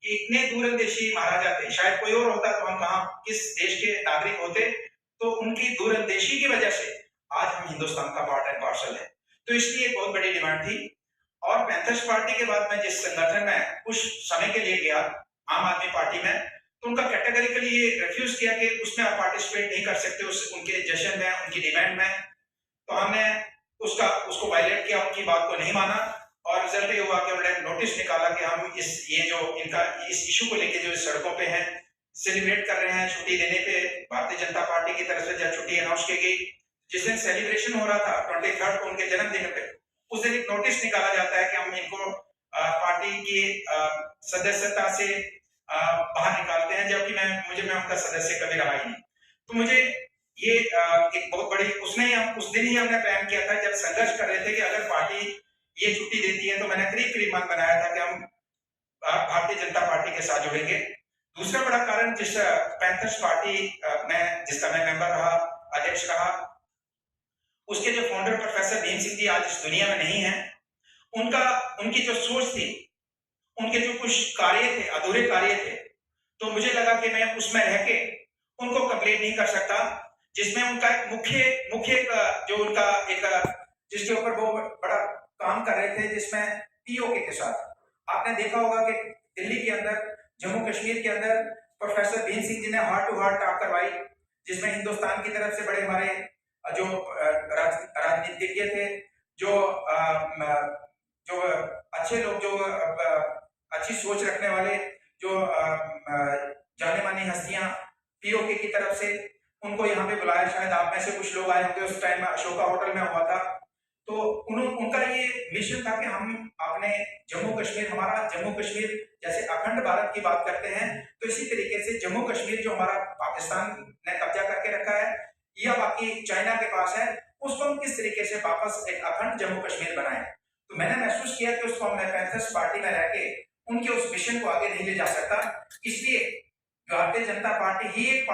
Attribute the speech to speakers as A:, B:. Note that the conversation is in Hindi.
A: कि इतने दूरंदेशी मारा जाते, शायद कोई और होता तो हम कहाँ किस देश के नागरिक होते, तो उनकी दूरंदेशी की वजह से आज हम हिंदुस्तान का पार्ट एंड पार्सल है। तो इसलिए एक बहुत बड़ी डिमांड थी। और पैंथर्स पार्टी के बाद मैं जिस संगठन में कुछ समय के लिए गया, आम आदमी पार्टी में, तो उनका कैटेगरिकली ये रिफ्यूज किया कि उसमें आप पार्टिसिपेट नहीं कर सकते, उस उनके जश्न में, उनकी डिमांड में। तो हमने उसको वायलेट किया, उनकी बात को नहीं माना, और रिजल्ट ये हुआ कि उन्होंने नोटिस निकाला कि हम इस इशू को लेके जो सड़कों पे हैं, सेलिब्रेट कर रहे हैं। छुट्टी देने पे भारतीय जनता पार्टी की तरफ से जब छुट्टी अनाउंस की गई, जिस दिन सेलिब्रेशन हो रहा था 23 को उनके जन्मदिन पे, उस दिन एक नोटिस निकाला जाता है कि हम इनको पार्टी की सदस्यता से बाहर निकालते हैं, जबकि मैं उनका सदस्य कभी रहा ही नहीं। तो मुझे ये एक बहुत बड़ी, उस दिन ही हमने प्लान किया था, जब संघर्ष कर रहे थे कि अगर पार्टी ये छुट्टी देती है, तो मैंने करीब मन बनाया था कि हम भारतीय जनता पार्टी के साथ जुड़ेंगे। दूसरा बड़ा कारण, जिस पैंथर्स पार्टी में जिसका मैं मेंबर रहा, अध्यक्ष रहा, उसके जो फाउंडर प्रोफेसर भीम सिंह जी आज इस दुनिया में नहीं है, उनकी जो सोच थी, उनके जो कुछ कार्य थे, अधूरे कार्य थे, तो मुझे लगा कि मैं उसमें रह के उनको कंप्लीट नहीं कर सकता, जिसमें उनका एक मुख्य जो उनका एक, जिसके ऊपर वो बड़ा काम कर रहे थे, जिसमें पीओके के साथ आपने देखा होगा कि दिल्ली के अंदर, जम्मू कश्मीर के अंदर प्रोफेसर भीम सिंह जी ने हार्ट टू हार्ट टॉक करवाई, जिसमें हिंदुस्तान की तरफ से बड़े हमारे जो राजनीतिज्ञ थे, जो अच्छे लोग, जो अच्छी सोच रखने वाले, जो जाने मानी हस्तियां पीओके की तरफ से, उनको यहाँ पे बुलाया। शायद आप में से कुछ लोग आए होंगे, उस टाइम अशोका होटल में हुआ था। तो उनका ये मिशन था कि हम अपने हमारा जम्मू कश्मीर, जैसे अखंड भारत की बात करते हैं, तो इसी तरीके से जम्मू कश्मीर जो हमारा पाकिस्तान ने कब्जा करके रखा है या बाकी चाइना के पास है, उसको हम किस तरीके से वापस एक अखंड जम्मू कश्मीर बनाए। तो मैंने महसूस किया कि उसको मैं पैंथर्स पार्टी में रह के उनके उस मिशन को आगे नहीं ले जा सकता, इसलिए भारतीय जनता पार्टी ही एक